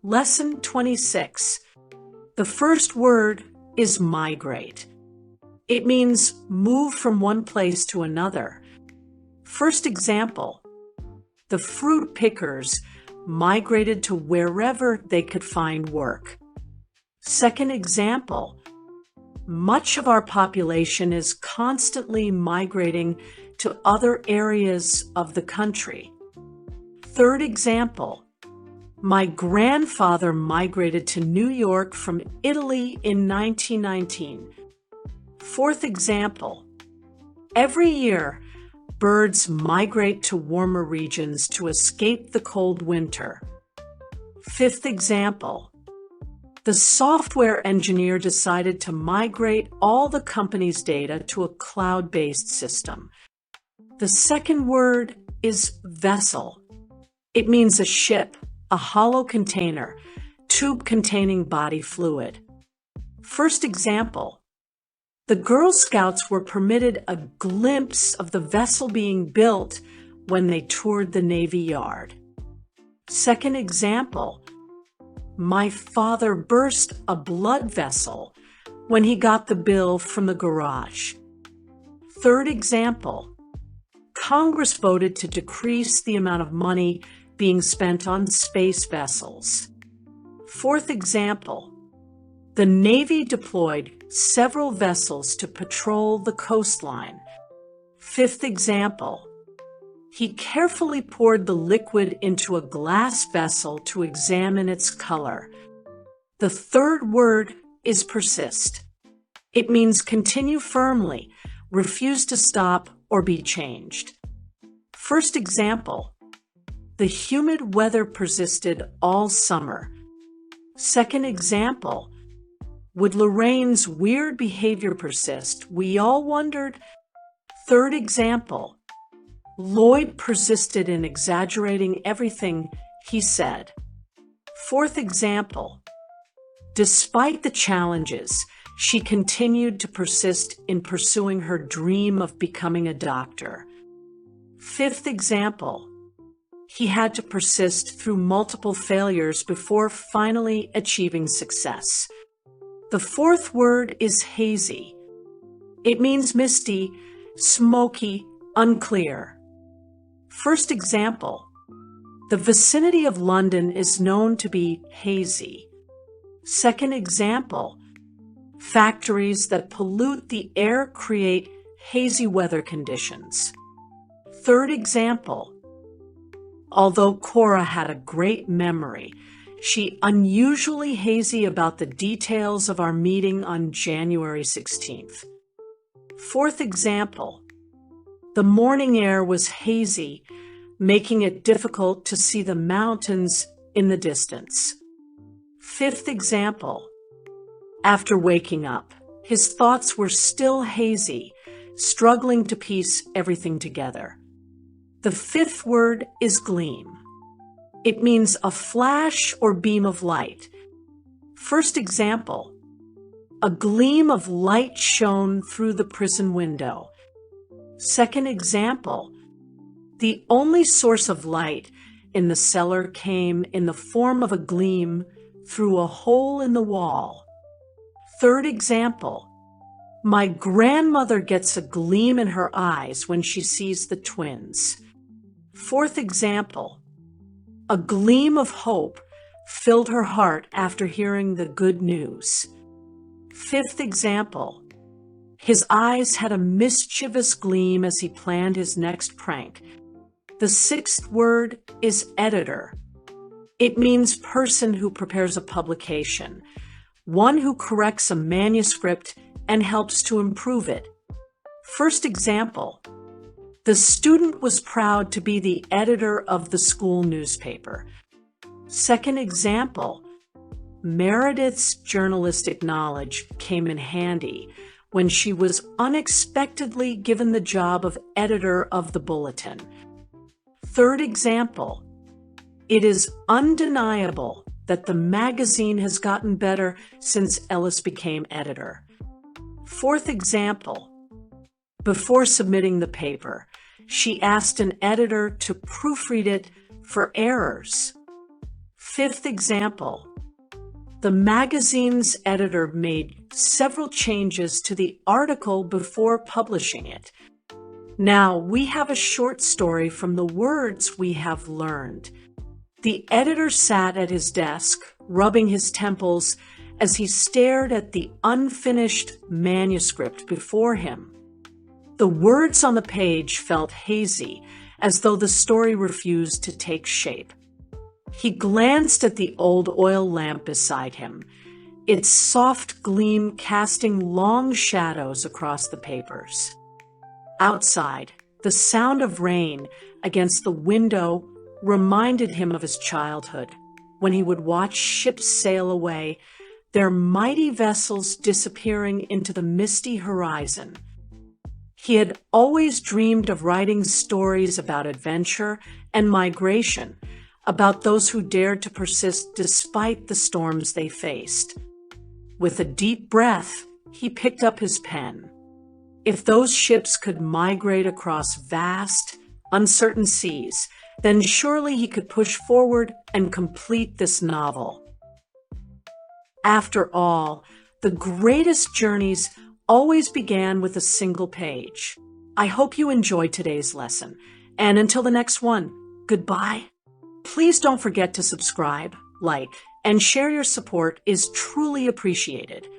Lesson 26. The first word is migrate. It means move from one place to another. First example, the fruit pickers migrated to wherever they could find work. Second example, much of our population is constantly migrating to other areas of the country. Third example, my grandfather migrated to New York from Italy in 1919. Fourth example, every year, birds migrate to warmer regions to escape the cold winter. Fifth example, the software engineer decided to migrate all the company's data to a cloud-based system. The second word is vessel. It means a ship, a hollow container, tube containing body fluid. First example, the Girl Scouts were permitted a glimpse of the vessel being built when they toured the Navy Yard. Second example, my father burst a blood vessel when he got the bill from the garage. Third example, Congress voted to decrease the amount of money being spent on space vessels. Fourth example, the Navy deployed several vessels to patrol the coastline. Fifth example, he carefully poured the liquid into a glass vessel to examine its color. The third word is persist. It means continue firmly, refuse to stop or be changed. First example, the humid weather persisted all summer. Second example, would Lorraine's weird behavior persist? We all wondered. Third example, Lloyd persisted in exaggerating everything he said. Fourth example, despite the challenges, she continued to persist in pursuing her dream of becoming a doctor. Fifth example, he had to persist through multiple failures before finally achieving success. The fourth word is hazy. It means misty, smoky, unclear. First example, the vicinity of London is known to be hazy. Second example, factories that pollute the air create hazy weather conditions. Third example, although Cora had a great memory, she unusually hazy about the details of our meeting on January 16th. Fourth example, the morning air was hazy, making it difficult to see the mountains in the distance. Fifth example, after waking up, his thoughts were still hazy, struggling to piece everything together. The fifth word is gleam. It means a flash or beam of light. First example, a gleam of light shone through the prison window. Second example, the only source of light in the cellar came in the form of a gleam through a hole in the wall. Third example, my grandmother gets a gleam in her eyes when she sees the twins. Fourth example, a gleam of hope filled her heart after hearing the good news. Fifth example, his eyes had a mischievous gleam as he planned his next prank. The sixth word is editor. It means person who prepares a publication, one who corrects a manuscript and helps to improve it. First example, the student was proud to be the editor of the school newspaper. Second example, Meredith's journalistic knowledge came in handy when she was unexpectedly given the job of editor of the bulletin. Third example, it is undeniable that the magazine has gotten better since Ellis became editor. Fourth example, before submitting the paper, she asked an editor to proofread it for errors. Fifth example. The magazine's editor made several changes to the article before publishing it. Now we have a short story from the words we have learned. The editor sat at his desk, rubbing his temples as he stared at the unfinished manuscript before him. The words on the page felt hazy, as though the story refused to take shape. He glanced at the old oil lamp beside him, its soft gleam casting long shadows across the papers. Outside, the sound of rain against the window reminded him of his childhood, when he would watch ships sail away, their mighty vessels disappearing into the misty horizon. He had always dreamed of writing stories about adventure and migration, about those who dared to persist despite the storms they faced. With a deep breath, he picked up his pen. If those ships could migrate across vast, uncertain seas, then surely he could push forward and complete this novel. After all, the greatest journeys always began with a single page. I hope you enjoyed today's lesson, and until the next one, goodbye. Please don't forget to subscribe, like, and share. Your support is truly appreciated.